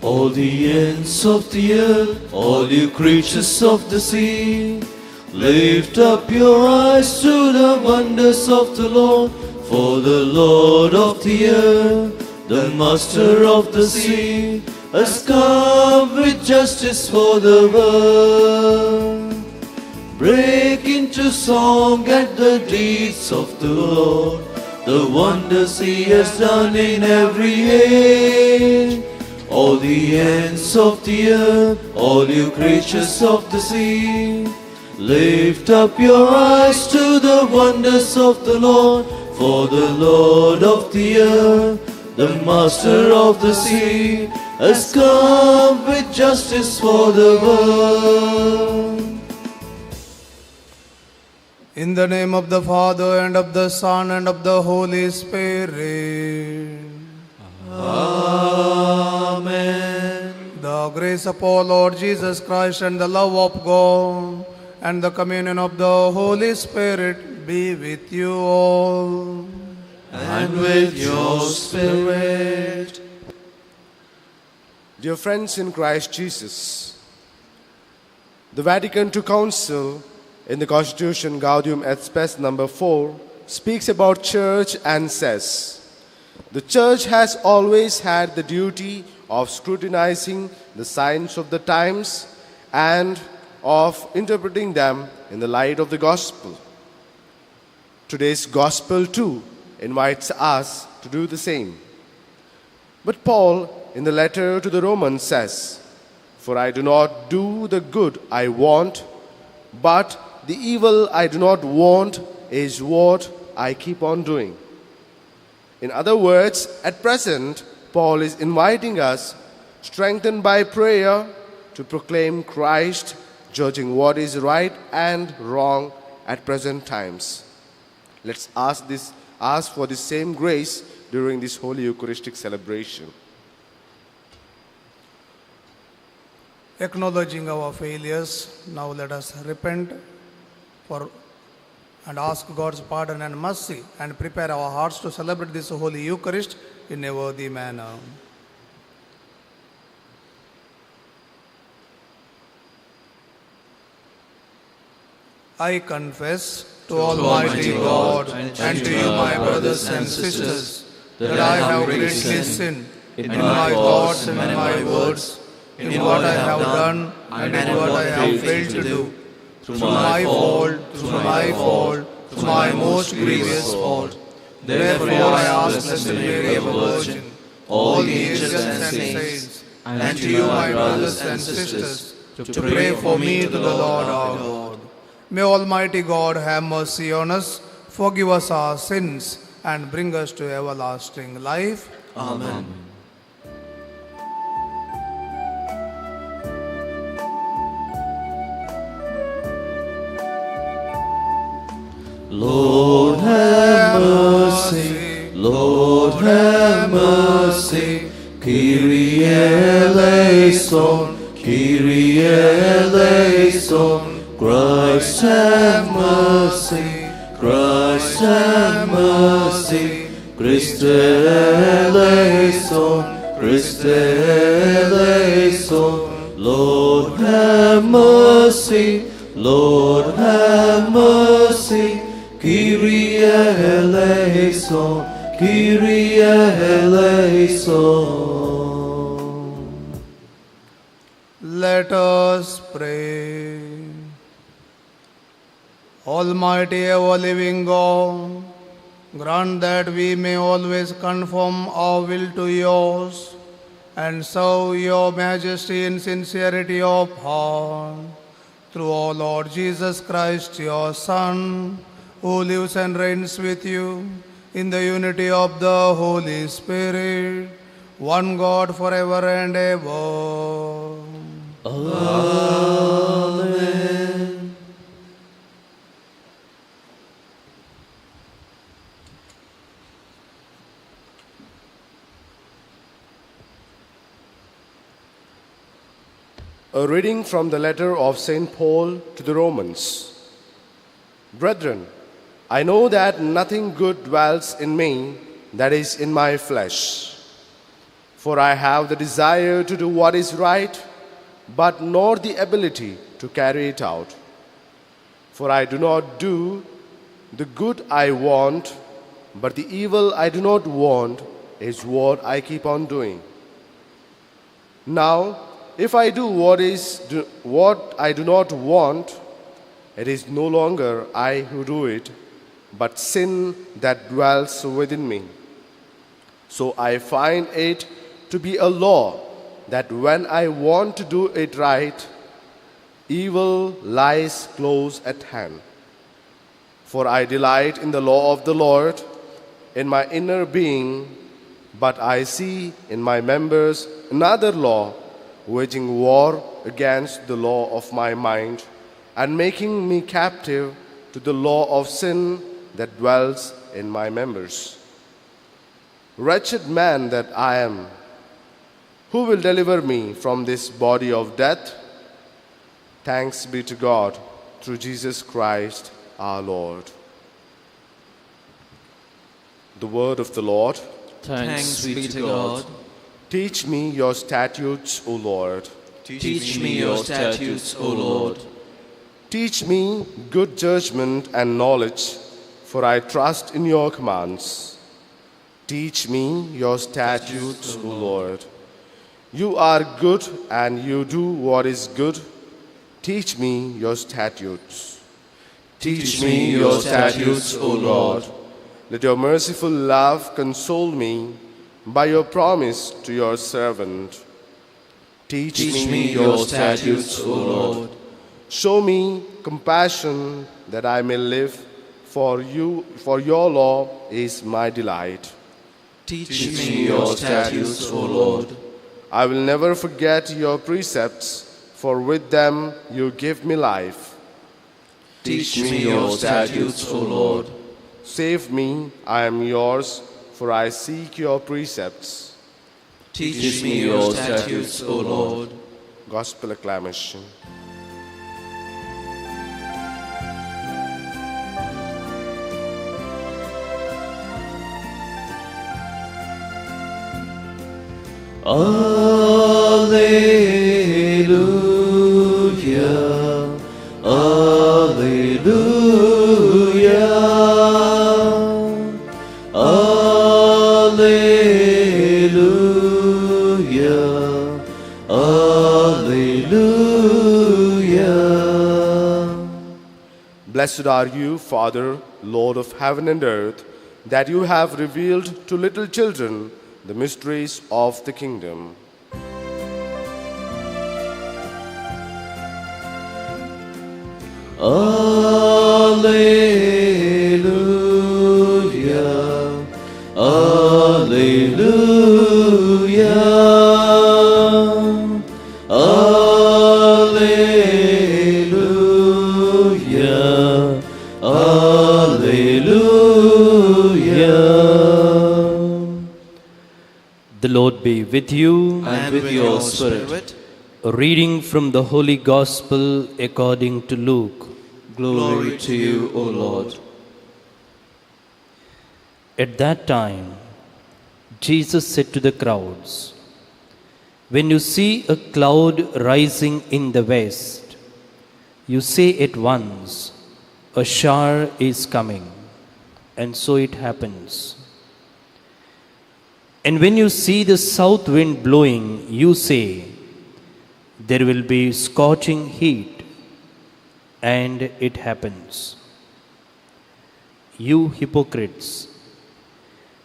All the ends of the earth, all you creatures of the sea, lift up your eyes to the wonders of the Lord. For the Lord of the earth, the Master of the sea, has come with justice for the world. Break into song at the deeds of the Lord, the wonders He has done in every age. All the ends of the earth, all you creatures of the sea, lift up your eyes to the wonders of the Lord. For the Lord of the earth, the Master of the sea, has come with justice for the world. In the name of the Father, and of the Son, and of the Holy Spirit. Amen. The grace of our Lord Jesus Christ, and the love of God, and the communion of the Holy Spirit be with you all. And with your spirit. Dear friends in Christ Jesus, the Vatican II Council in the Constitution Gaudium et Spes number 4 speaks about church and says, the church has always had the duty of scrutinizing the signs of the times and of interpreting them in the light of the gospel. Today's gospel too invites us to do the same. But Paul in the letter to the Romans says, for I do not do the good I want, but the evil I do not want is what I keep on doing. In other words, at present, Paul is inviting us, strengthened by prayer, to proclaim Christ, judging what is right and wrong at present times. Let's ask for the same grace during this Holy Eucharistic celebration. Acknowledging our failures, now let us repent and ask God's pardon and mercy, and prepare our hearts to celebrate this Holy Eucharist in a worthy manner. I confess to Almighty God and to you, my brothers and sisters, that I have greatly sinned in my thoughts and in my words, in what I have done and in what I have failed to do, through my fault, through my most grievous fault. Therefore I ask Blessed Mary, ever Virgin, all the angels and saints, and to you, my brothers and sisters, to pray for me to the Lord our God. May Almighty God have mercy on us, forgive us our sins, and bring us to everlasting life. Amen. Lord have mercy, Lord have mercy, Kyrie eleison, Kyrie eleison, Christ have mercy, Christ have mercy, Christe eleison, Christe eleison, Lord have mercy, Lord have mercy, Kyrie eleison, Kyrie eleison. Let us pray. Almighty ever-living God, grant that we may always conform our will to yours and serve your majesty in sincerity of heart. Through our Lord Jesus Christ, your Son, who lives and reigns with you in the unity of the Holy Spirit, one God forever and ever. Amen. A reading from the letter of St. Paul to the Romans. Brethren, I know that nothing good dwells in me, that is, in my flesh. For I have the desire to do what is right, but not the ability to carry it out. For I do not do the good I want, but the evil I do not want is what I keep on doing. Now, if I do what I do not want, it is no longer I who do it, but sin that dwells within me. So I find it to be a law that when I want to do it right, evil lies close at hand. For I delight in the law of the Lord in my inner being, but I see in my members another law, waging war against the law of my mind and making me captive to the law of sin that dwells in my members. Wretched man that I am, who will deliver me from this body of death? Thanks be to God through Jesus Christ our Lord. The word of the Lord. Thanks be to God. Teach me your statutes, O Lord. Teach me your statutes, O Lord. Teach me good judgment and knowledge, for I trust in your commands. Teach me your statutes, O Lord. You are good and you do what is good. Teach me your statutes. Teach me your statutes, O Lord. Let your merciful love console me by your promise to your servant. Teach me your statutes, O Lord. Show me compassion that I may live, for your law is my delight. Teach me your statutes, O Lord. I will never forget your precepts, for with them you give me life. Teach me your statutes, O Lord. Save me, I am yours, for I seek your precepts. Teach me your statutes, O Lord. Gospel acclamation. Alleluia, Alleluia, Alleluia, Alleluia. Blessed are you, Father, Lord of heaven and earth, that you have revealed to little children the mysteries of the kingdom. Alleluia, Alleluia, Alleluia, Alleluia. The Lord be with you. And with your spirit. A reading from the Holy Gospel according to Luke. Glory to you, O Lord. At that time, Jesus said to the crowds, "When you see a cloud rising in the west, you say at once, 'A shower is coming,' and so it happens. And when you see the south wind blowing, you say, 'There will be scorching heat,' and it happens. You hypocrites,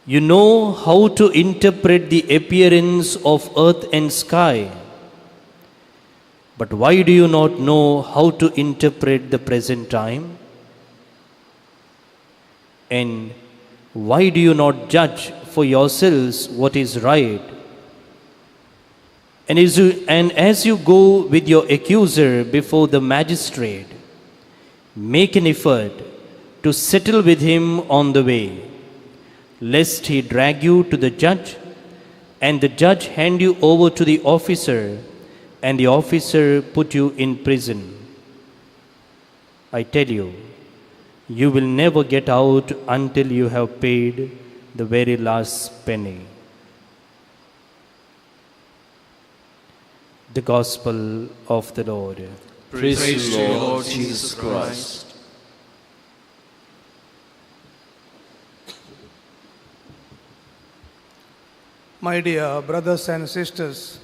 you know how to interpret the appearance of earth and sky, but why do you not know how to interpret the present time? And why do you not judge for yourselves what is right? And as you go with your accuser before the magistrate, make an effort to settle with him on the way, lest he drag you to the judge, and the judge hand you over to the officer, and the officer put you in prison. I tell you, you will never get out until you have paid the very last penny." The Gospel of the Lord. Praise to you, Lord Jesus Christ. My dear brothers and sisters,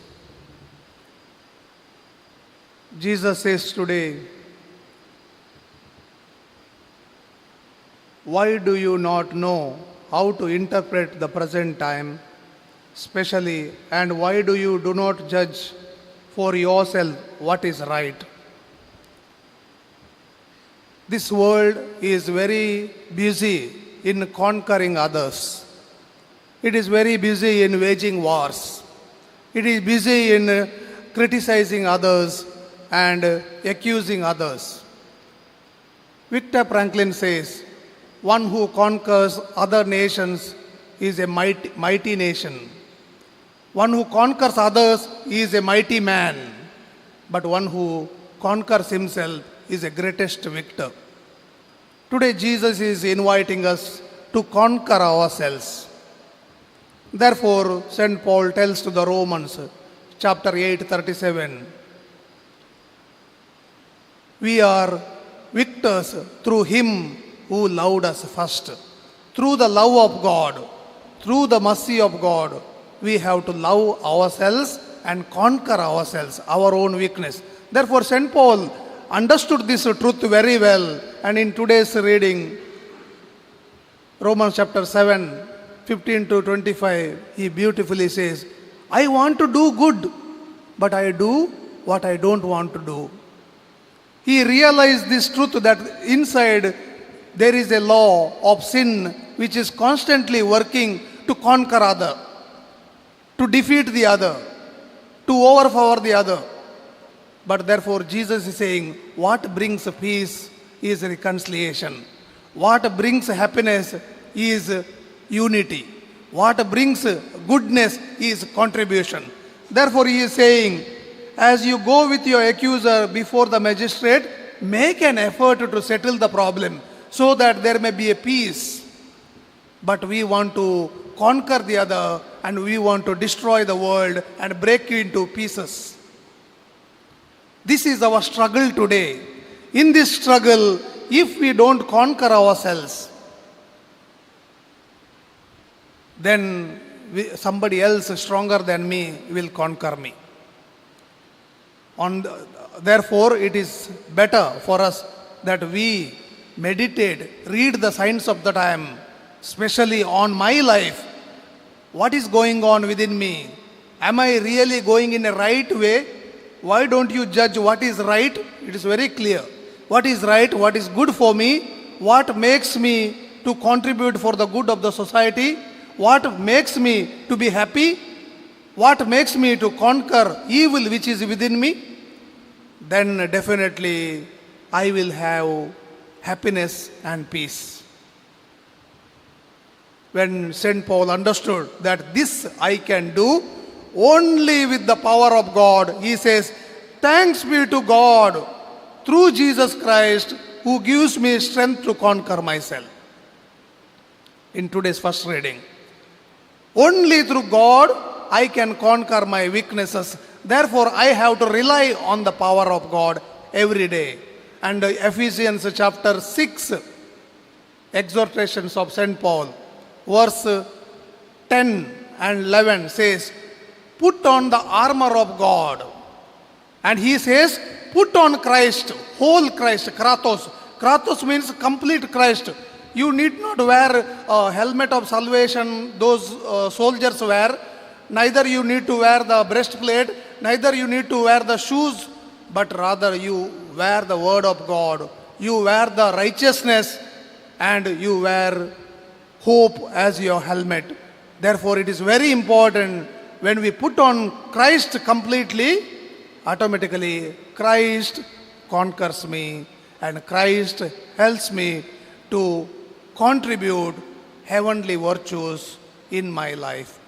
Jesus says today, why do you not know how to interpret the present time, especially, and why do not judge for yourself what is right? This world is very busy in conquering others. It is very busy in waging wars. It is busy in criticizing others and accusing others. Viktor Frankl says, one who conquers other nations is a mighty nation. One who conquers others is a mighty man. But one who conquers himself is the greatest victor. Today Jesus is inviting us to conquer ourselves. Therefore, St. Paul tells to the Romans, chapter 8:37, we are victors through him who loved us first. Through the love of God, through the mercy of God, we have to love ourselves and conquer ourselves, our own weakness. Therefore, St. Paul understood this truth very well, and in today's reading, Romans chapter 7, 15 to 25, he beautifully says, I want to do good, but I do what I don't want to do. He realized this truth that inside there is a law of sin which is constantly working to conquer other, to defeat the other, to overpower the other. But therefore Jesus is saying, what brings peace is reconciliation. What brings happiness is unity. What brings goodness is contribution. Therefore he is saying, as you go with your accuser before the magistrate, make an effort to settle the problem so that there may be a peace. But we want to conquer the other and we want to destroy the world and break it into pieces. This is our struggle today. In this struggle, if we don't conquer ourselves, then somebody else stronger than me will conquer me. Therefore, it is better for us that we meditate, read the signs of the time, especially on my life. What is going on within me? Am I really going in a right way? Why don't you judge what is right? It is very clear. What is right, what is good for me, what makes me to contribute for the good of the society, what makes me to be happy, what makes me to conquer evil which is within me, then definitely I will have happiness and peace. When St. Paul understood that this I can do only with the power of God, he says, thanks be to God through Jesus Christ who gives me strength to conquer myself. In today's first reading, only through God I can conquer my weaknesses. Therefore, I have to rely on the power of God every day. And Ephesians chapter 6, exhortations of St. Paul, verse 10 and 11 says, put on the armor of God. And he says, put on Christ, whole Christ, Kratos. Kratos means complete Christ. You need not wear a helmet of salvation those soldiers wear. Neither you need to wear the breastplate, neither you need to wear the shoes, but rather you wear the word of God. You wear the righteousness and you wear hope as your helmet. Therefore, it is very important when we put on Christ completely, automatically Christ conquers me and Christ helps me to contribute heavenly virtues in my life.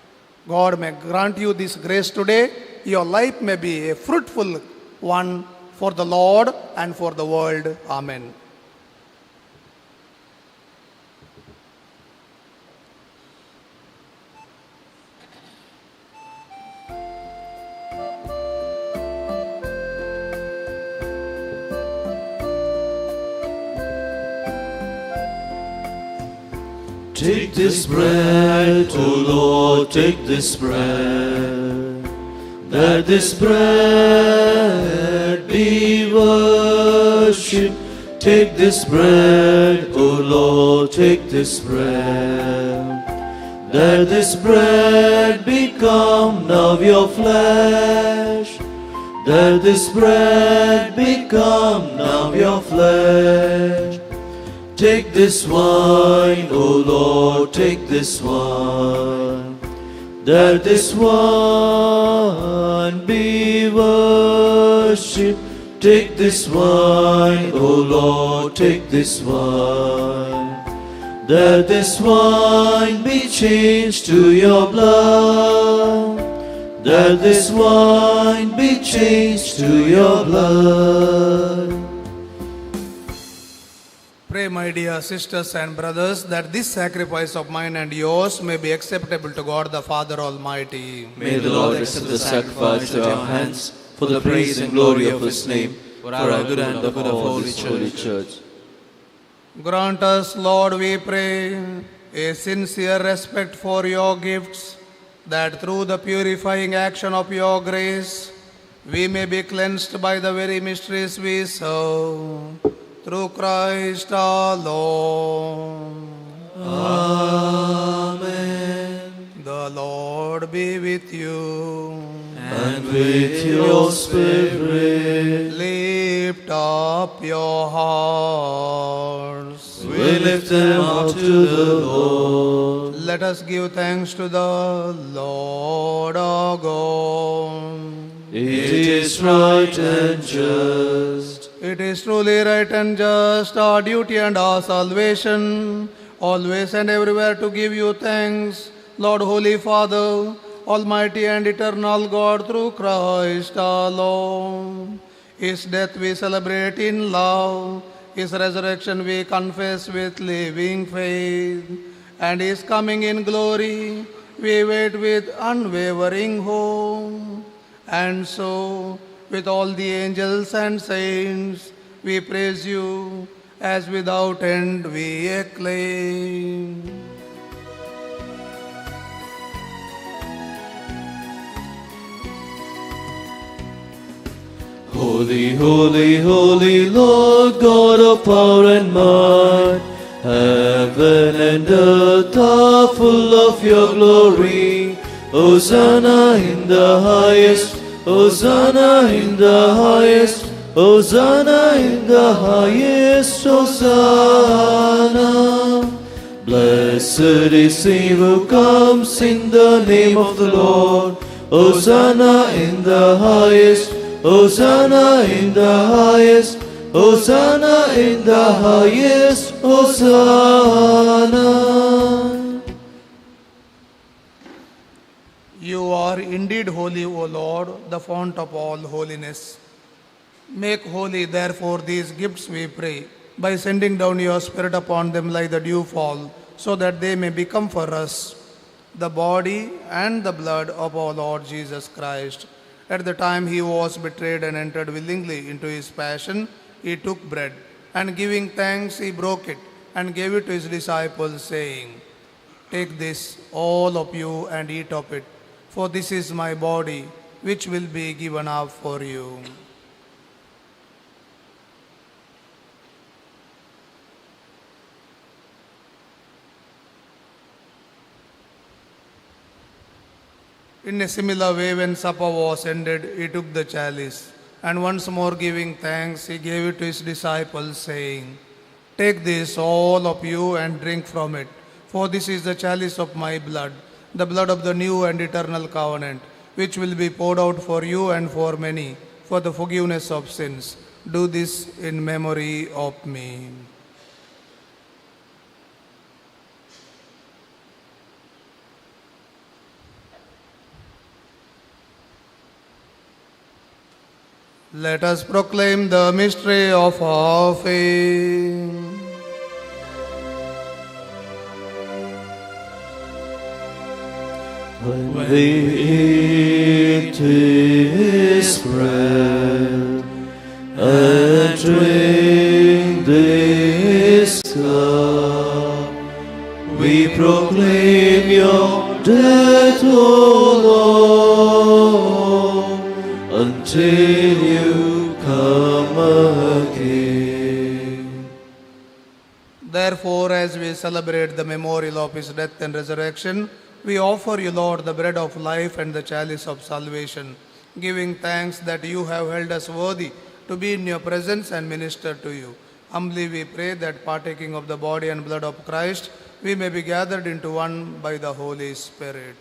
God may grant you this grace today. Your life may be a fruitful one for the Lord and for the world. Amen. Take this bread, O Lord, take this bread, that this bread be worshipped. Take this bread, O Lord, take this bread, that this bread become now your flesh, that this bread become now your flesh. Take this wine, O Lord, take this wine, that this wine be worshipped. Take this wine, O Lord, take this wine, that this wine be changed to your blood, that this wine be changed to your blood. Pray, my dear sisters and brothers, that this sacrifice of mine and yours may be acceptable to God the Father Almighty. May the Lord accept the sacrifice at our hands for the praise and glory of His name, for our good and the good of Holy Church. Grant us, Lord, we pray, a sincere respect for your gifts, that through the purifying action of your grace, we may be cleansed by the very mysteries we serve. Through Christ our Lord. Amen. The Lord be with you. And with your spirit, Lift up your hearts. we lift them up to the Lord. Let us give thanks to the Lord our God. It is right and just. It is truly right and just, our duty and our salvation, always and everywhere to give you thanks, Lord, Holy Father, Almighty and eternal God, through Christ our Lord. His death we celebrate in love, His resurrection we confess with living faith, and His coming in glory we wait with unwavering hope. And so, with all the angels and saints, we praise you, as without end we acclaim. Holy, holy, holy Lord, God of power and might, heaven and earth are full of your glory. Hosanna in the highest, Hosanna in the highest, Hosanna in the highest, Hosanna. Blessed is he who comes in the name of the Lord. Hosanna in the highest, Hosanna in the highest, Hosanna in the highest, Hosanna. You are indeed holy, O Lord, the fount of all holiness. Make holy, therefore, these gifts, we pray, by sending down your Spirit upon them like the dewfall, so that they may become for us the body and the blood of our Lord Jesus Christ. At the time he was betrayed and entered willingly into his passion, he took bread, and giving thanks, he broke it and gave it to his disciples, saying, "Take this, all of you, and eat of it, for this is my body, which will be given up for you." In a similar way, when supper was ended, he took the chalice, and once more giving thanks, he gave it to his disciples, saying, "Take this, all of you, and drink from it, for this is the chalice of my blood, the blood of the new and eternal covenant, which will be poured out for you and for many, for the forgiveness of sins. Do this in memory of me." Let us proclaim the mystery of our faith. When we eat this bread and drink this cup, we death, O Lord, until you come again. Therefore, as we celebrate the memorial of his death and resurrection, we offer you, Lord, the bread of life and the chalice of salvation, giving thanks that you have held us worthy to be in your presence and minister to you. Humbly we pray that partaking of the body and blood of Christ, we may be gathered into one by the Holy Spirit.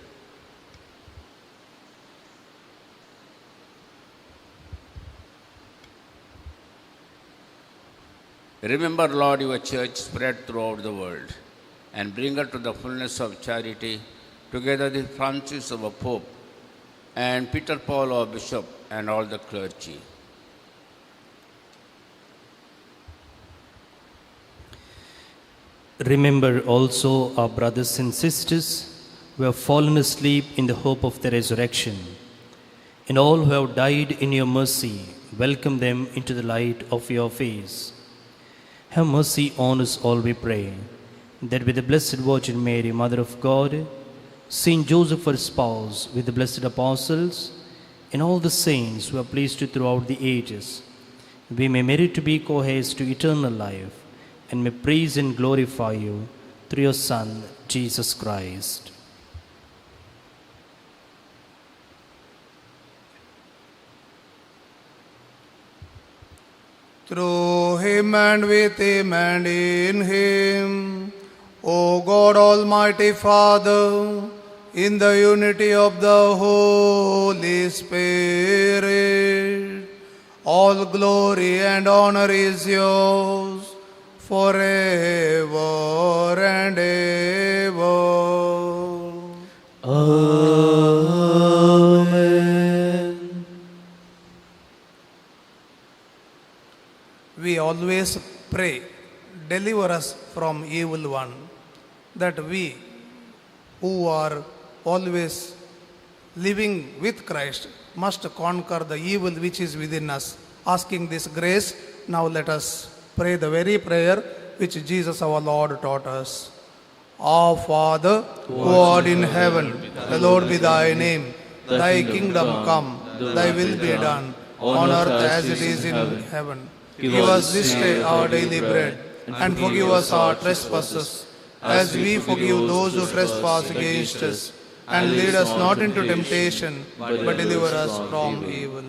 Remember, Lord, your church spread throughout the world, and bring her to the fullness of charity, together with Francis, our Pope, and Peter Paul, our Bishop, and all the clergy. Remember also our brothers and sisters who have fallen asleep in the hope of the resurrection, and all who have died in your mercy, welcome them into the light of your face. Have mercy on us all, we pray, that with the Blessed Virgin Mary, Mother of God, Saint Joseph, her spouse, with the blessed apostles, and all the saints who are pleased to throughout the ages, we may merit to be co-heirs to eternal life, and may praise and glorify you through your Son, Jesus Christ. Through him and with him and in him, O God, Almighty Father, in the unity of the Holy Spirit, all glory and honor is yours forever and ever. Amen. We always pray, deliver us from evil one, that we who are always living with Christ must conquer the evil which is within us. Asking this grace, now let us pray the very prayer which Jesus our Lord taught us. Our Father, who art in heaven, hallowed be thy name. Thy kingdom come, thy will be done, on earth as it is in heaven. Give us this day our daily bread, and forgive us our trespasses, as we forgive those who trespass against us. And lead us not into temptation, but deliver us from evil.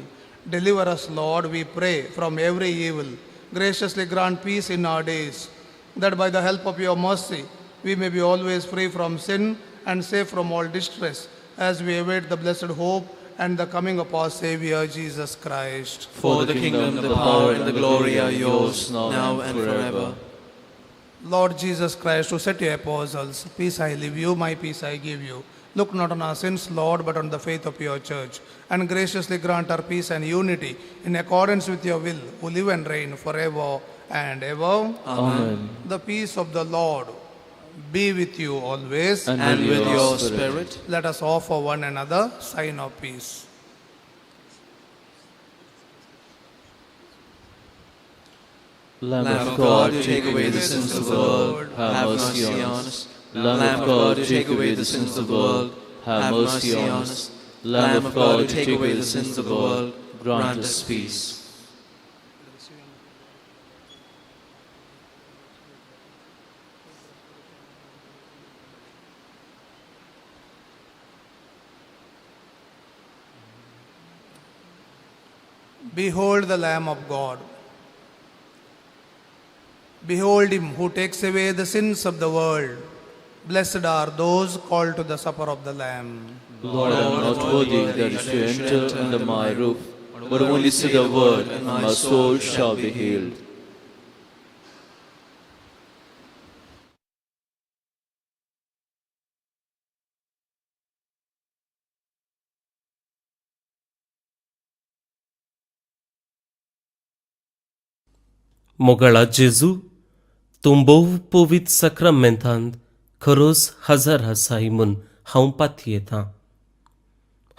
Deliver us, Lord, we pray, from every evil. Graciously grant peace in our days, that by the help of your mercy, we may be always free from sin and safe from all distress, as we await the blessed hope and the coming of our Savior, Jesus Christ. For the kingdom, the power, and the glory are yours, now and forever. Lord Jesus Christ, who said to your apostles, peace I leave you, my peace I give you. Look not on our sins, Lord, but on the faith of your church, and graciously grant our peace and unity in accordance with your will, who live and reign forever and ever. Amen. The peace of the Lord be with you always. And with your spirit. Let us offer one another sign of peace. Lamb of God, take away the sins of the world, have mercy on us. Lamb of God, take away the sins of the world, have mercy on us. Lamb of God, take away the sins of the world, grant us peace. Behold the Lamb of God. Behold him who takes away the sins of the world. Blessed are those called to the supper of the Lamb. Lord, I am not worthy that you should enter under my roof, but only say the word, and my soul shall be healed. मोगळा जेजू तूं भोव पवित्र सक्रमेंतांत खरोच हजर आसाय म्हूण हांव पातयेतां.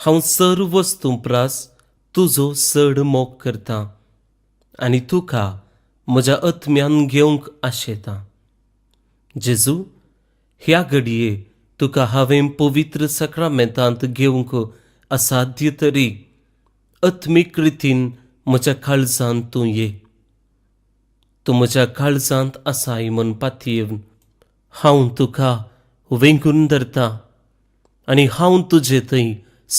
हांव सर्व वस्तू प्रास तुजो चड मोग करतां आनी तुका म्हज्या आत्म्यान घेवंक आशेतां. जेजू, ह्या घडये तुका हांवें पवित्र सक्रामेंतांत घेवंक असाध्य तरी आत्मीक रितीन म्हज्या काळजांत तूं ये. तूं म्हज्या काळजांत आसाय म्हूण पातयेवन हांव तुका वेंगून धरतां आनी हांव तुजे थंय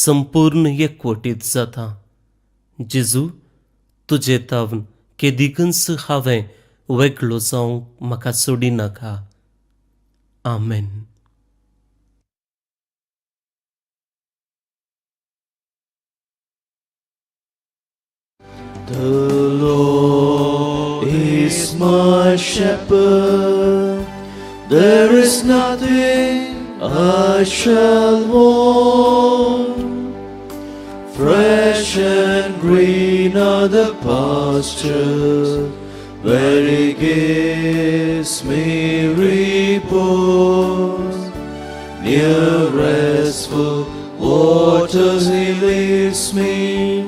संपूर्ण एकवटीत जाता. जेजू, तुजे तावन केदीकच हांवें वेगळो जावंक म्हाका सोडिनाका. आमेन. The Lord is my shepherd, there is nothing I shall want. Fresh and green are the pastures where He gives me repose. Near restful waters He leads me,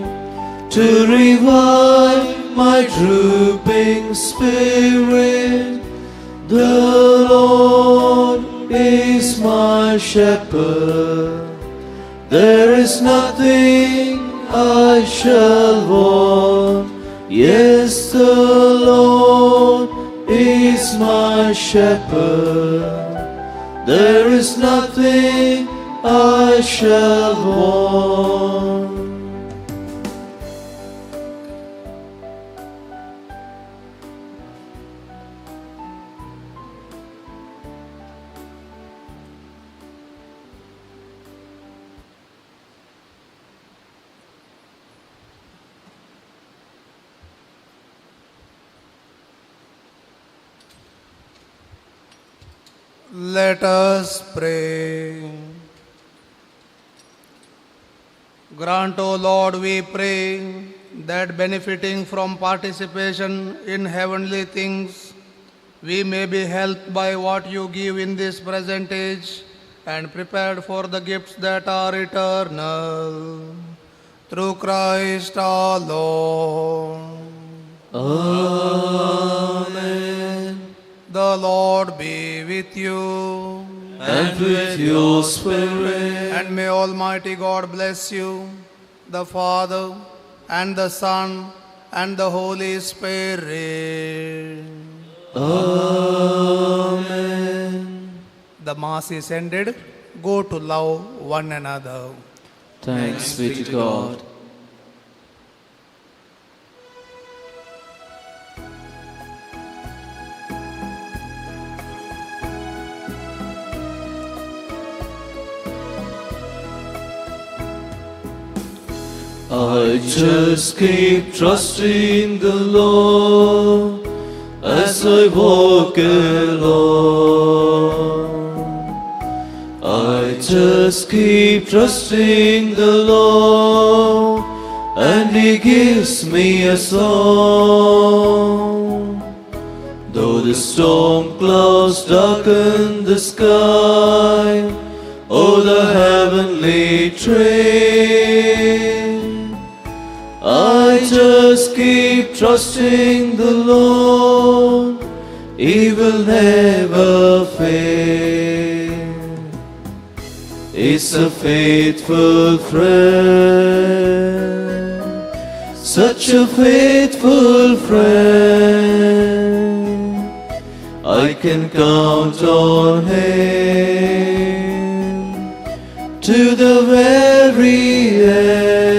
to revive my drooping spirit. The Lord is my shepherd, there is nothing I shall want. Yes, the Lord is my shepherd, there is nothing I shall want. Let us pray. Grant, O Lord, we pray, that benefiting from participation in heavenly things, we may be helped by what you give in this present age and prepared for the gifts that are eternal. Through Christ our Lord. Amen. The Lord be with you. And with your spirit. And may Almighty God bless you, the Father, and the Son, and the Holy Spirit. Amen. The Mass is ended. Go to love one another. Thanks be to God. I just keep trusting the Lord as I walk along. I just keep trusting the Lord, and He gives me a song. Though the storm clouds darken the sky, oh, the heavenly train, I just keep trusting the Lord, He will never fail. He's a faithful friend, such a faithful friend. I can count on Him to the very end.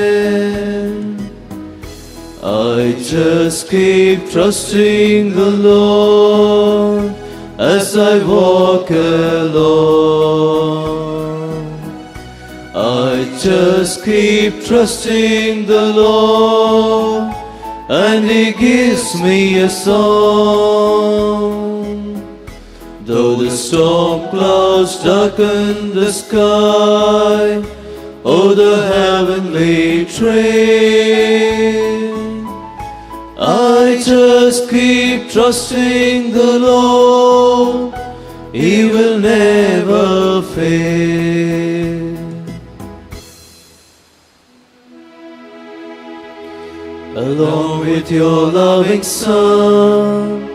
I just keep trusting the Lord as I walk along. I just keep trusting the Lord, and He gives me a song. Though the storm clouds darken the sky, oh, the heavenly train, I just keep trusting the Lord, He will never fail. Along with your loving Son,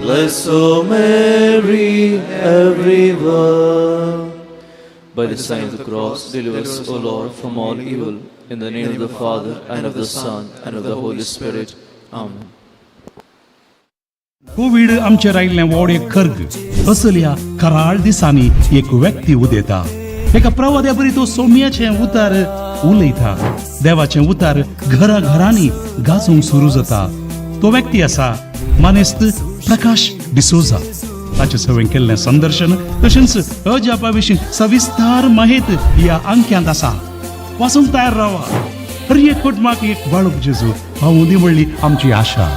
bless, O Mary, everyone. by the sign of the cross, deliver us, O Lord, from all evil. In the name of the Father, and of the Son, and of the Holy Spirit. Amen. Covid आमचे रायल्ले व्हड एक खर्ग असल्या कराळ दिसांनी एक व्यक्ती उदेता एका प्रवाद्या बरी तो सौम्याचे उतार उलयता देवाचे उतार घरा घरांनी गाजूंक सुरू जाता तो व्यक्ती आसा मानेस्त प्रकाश डिसोजा ताचे सवें केल्लें संदर्शन तशेंच अजापा विशीं सविस्तार माहिती ह्या अंक्यांत आसा वाचूंक तयार रावा हर एक कुटुंबाक एक बाळूक जेजू हांव दी म्हणली आमची आशा